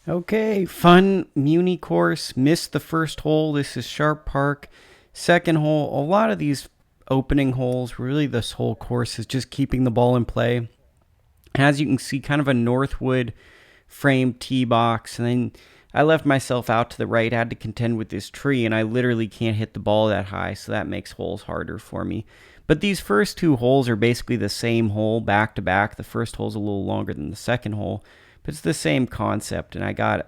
Okay, fun Muni course. Missed the first hole. This is Sharp Park. Second hole, a lot of these opening holes, really this whole course is just keeping the ball in play. As you can see, kind of a Northwood framed tee box. And then I left myself out to the right, had to contend with this tree, and I literally can't hit the ball that high, so that makes holes harder for me. But these first two holes are basically the same hole back to back. The first hole's a little longer than the second hole, but it's the same concept, and I got a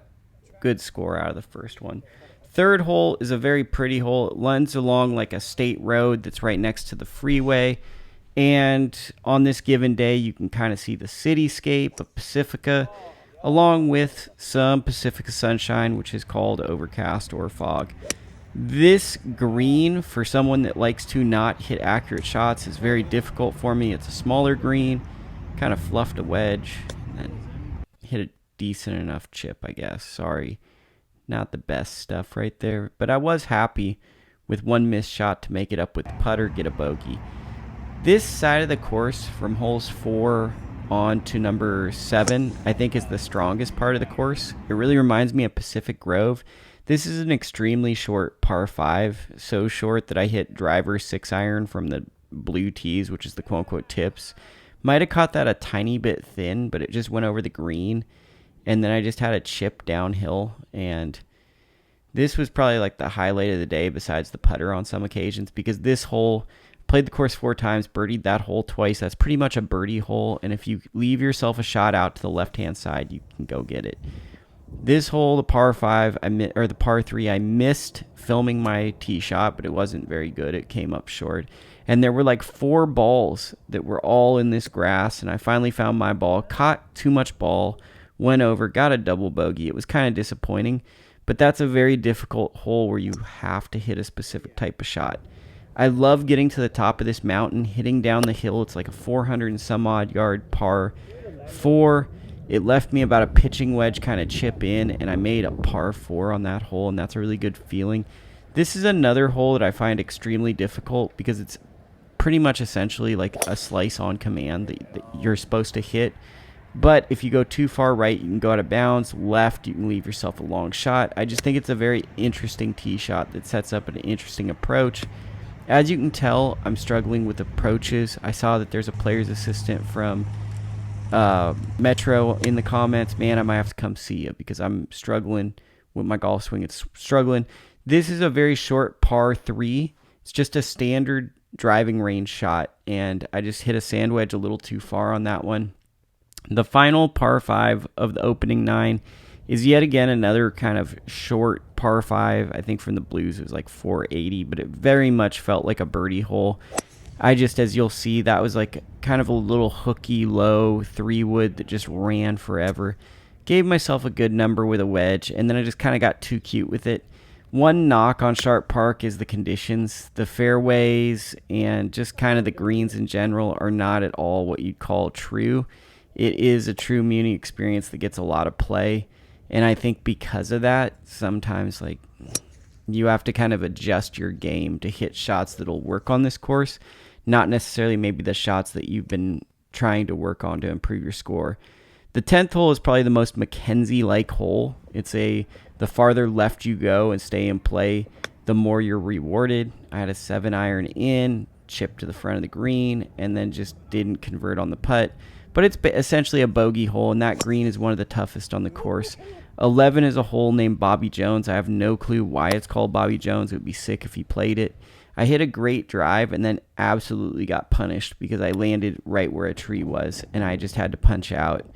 good score out of the first one. Third hole is a very pretty hole. It runs along like a state road that's right next to the freeway. And on this given day, you can kind of see the cityscape of Pacifica, along with some Pacifica sunshine, which is called overcast or fog. This green, for someone that likes to not hit accurate shots, is very difficult for me. It's a smaller green, kind of fluffed a wedge, and hit a decent enough chip, I guess. Sorry, not the best stuff right there, but I was happy with one missed shot to make it up with the putter, get a bogey. This side of the course, from holes 4 on to number 7, I think is the strongest part of the course. It really reminds me of Pacific Grove. This is an extremely short par 5, so short that I hit driver 6-iron from the blue tees, which is the quote-unquote tips. Might have caught that a tiny bit thin, but it just went over the green, and then I just had a chip downhill, and this was probably like the highlight of the day besides the putter on some occasions, because this hole, played the course 4 times, birdied that hole twice. That's pretty much a birdie hole, and if you leave yourself a shot out to the left-hand side, you can go get it. This hole, the par 5, or the par 3, I missed filming my tee shot, but it wasn't very good. It came up short. And there were like 4 balls that were all in this grass, and I finally found my ball, caught too much ball, went over, got a double bogey. It was kind of disappointing, but that's a very difficult hole where you have to hit a specific type of shot. I love getting to the top of this mountain, hitting down the hill. It's like a 400 and some odd yard par 4. It left me about a pitching wedge kind of chip in, and I made a par 4 on that hole, and that's a really good feeling. This is another hole that I find extremely difficult because it's pretty much essentially like a slice on command that you're supposed to hit. But if you go too far right, you can go out of bounds. Left, you can leave yourself a long shot. I just think it's a very interesting tee shot that sets up an interesting approach. As you can tell, I'm struggling with approaches. I saw that there's a player's assistant from Metro in the comments. Man, I might have to come see you because I'm struggling with my golf swing. It's struggling. This is a very short par 3. It's just a standard driving range shot, and I just hit a sand wedge a little too far on that one. The final par 5 of the opening 9 is yet again another kind of short par 5. I think from the blues it was like 480, but it very much felt like a birdie hole. I just, as you'll see, that was like kind of a little hooky, low 3-wood that just ran forever. Gave myself a good number with a wedge, and then I just kind of got too cute with it. One knock on Sharp Park is the conditions. The fairways and just kind of the greens in general are not at all what you'd call true. It is a true Muni experience that gets a lot of play. And I think because of that, sometimes like you have to kind of adjust your game to hit shots that'll work on this course, not necessarily maybe the shots that you've been trying to work on to improve your score. The 10th hole is probably the most MacKenzie-like hole. It's the farther left you go and stay in play, the more you're rewarded. I had a 7-iron in, chipped to the front of the green, and then just didn't convert on the putt. But it's essentially a bogey hole, and that green is one of the toughest on the course. 11 is a hole named Bobby Jones. I have no clue why it's called Bobby Jones. It would be sick if he played it. I hit a great drive and then absolutely got punished because I landed right where a tree was, and I just had to punch out.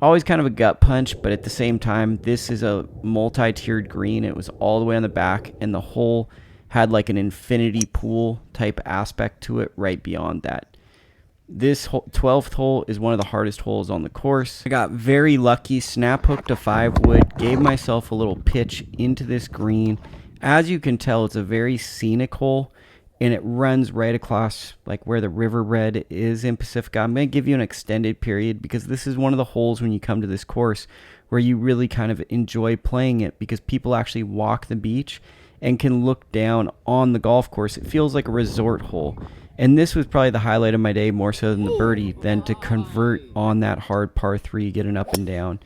Always kind of a gut punch, but at the same time, this is a multi-tiered green. It was all the way on the back, and the hole had like an infinity pool type aspect to it right beyond that. This 12th hole is one of the hardest holes on the course. I got very lucky, snap hooked a 5-wood, gave myself a little pitch into this green. As you can tell, it's a very scenic hole, and it runs right across like where the river red is in Pacifica. I'm going to give you an extended period because this is one of the holes when you come to this course where you really kind of enjoy playing it because people actually walk the beach and can look down on the golf course. It feels like a resort hole. And this was probably the highlight of my day, more so than the birdie, than to convert on that hard par 3, get an up and down.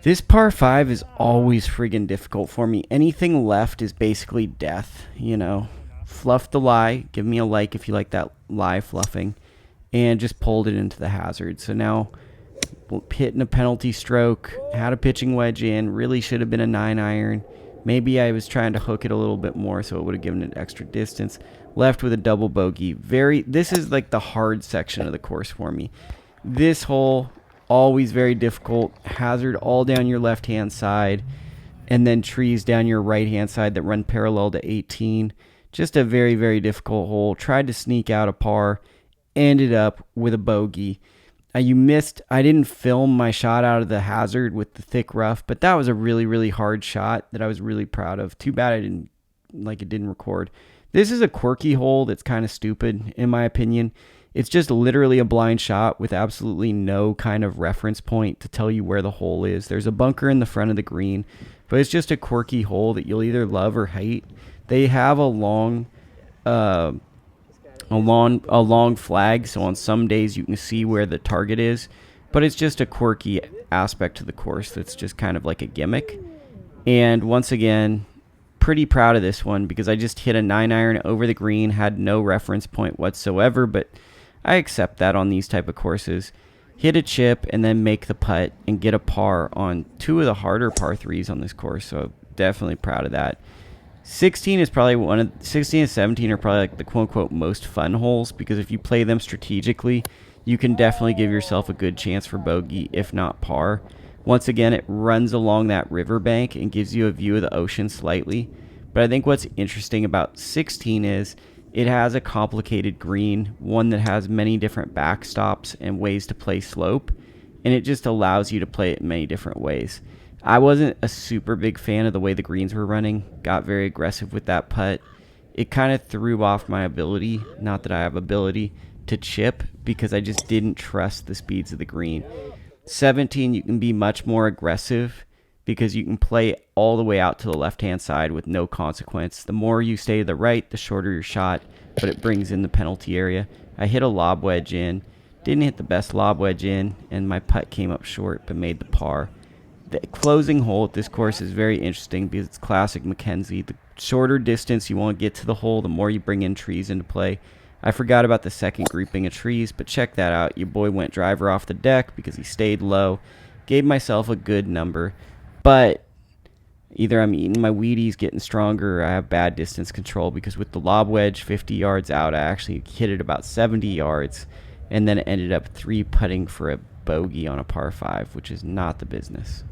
This par 5 is always friggin' difficult for me. Anything left is basically death, you know. Fluff the lie. Give me a like if you like that lie fluffing. And just pulled it into the hazard. So now hitting a penalty stroke. Had a pitching wedge in. Really should have been a 9-iron. Maybe I was trying to hook it a little bit more so it would have given it extra distance. Left with a double bogey. This is like the hard section of the course for me. This hole, always very difficult. Hazard all down your left-hand side, and then trees down your right-hand side that run parallel to 18. Just a very, very difficult hole. Tried to sneak out a par, ended up with a bogey. You missed. I didn't film my shot out of the hazard with the thick rough, but that was a really, really hard shot that I was really proud of. Too bad it didn't record. This is a quirky hole that's kind of stupid, in my opinion. It's just literally a blind shot with absolutely no kind of reference point to tell you where the hole is. There's a bunker in the front of the green, but it's just a quirky hole that you'll either love or hate. They have a long flag, so on some days you can see where the target is, but it's just a quirky aspect to the course that's just kind of like a gimmick. And once again, pretty proud of this one because I just hit a 9-iron over the green, had no reference point whatsoever, but I accept that on these type of courses. Hit a chip and then make the putt and get a par on 2 of the harder par 3s on this course, so definitely proud of that. 16 and 17 are probably like the quote-unquote most fun holes because if you play them strategically, you can definitely give yourself a good chance for bogey, if not par. Once again, it runs along that riverbank and gives you a view of the ocean slightly. But I think what's interesting about 16 is it has a complicated green, one that has many different backstops and ways to play slope, and it just allows you to play it in many different ways. I wasn't a super big fan of the way the greens were running, got very aggressive with that putt. It kind of threw off my ability, not that I have ability, to chip because I just didn't trust the speeds of the green. 17, you can be much more aggressive because you can play all the way out to the left-hand side with no consequence. The more you stay to the right, the shorter your shot, but it brings in the penalty area. I hit a lob wedge in, didn't hit the best lob wedge in, and my putt came up short but made the par. The closing hole at this course is very interesting because it's classic MacKenzie. The shorter distance you want to get to the hole, the more you bring in trees into play. I forgot about the second grouping of trees, but check that out. Your boy went driver off the deck because he stayed low. Gave myself a good number. But either I'm eating my Wheaties, getting stronger, or I have bad distance control because with the lob wedge 50 yards out, I actually hit it about 70 yards and then it ended up 3-putting for a bogey on a par 5, which is not the business.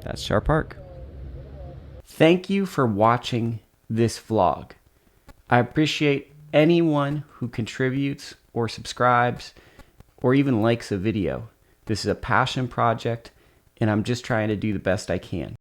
That's Sharp Park. Thank you for watching this vlog. I appreciate anyone who contributes or subscribes or even likes a video. This is a passion project, and I'm just trying to do the best I can.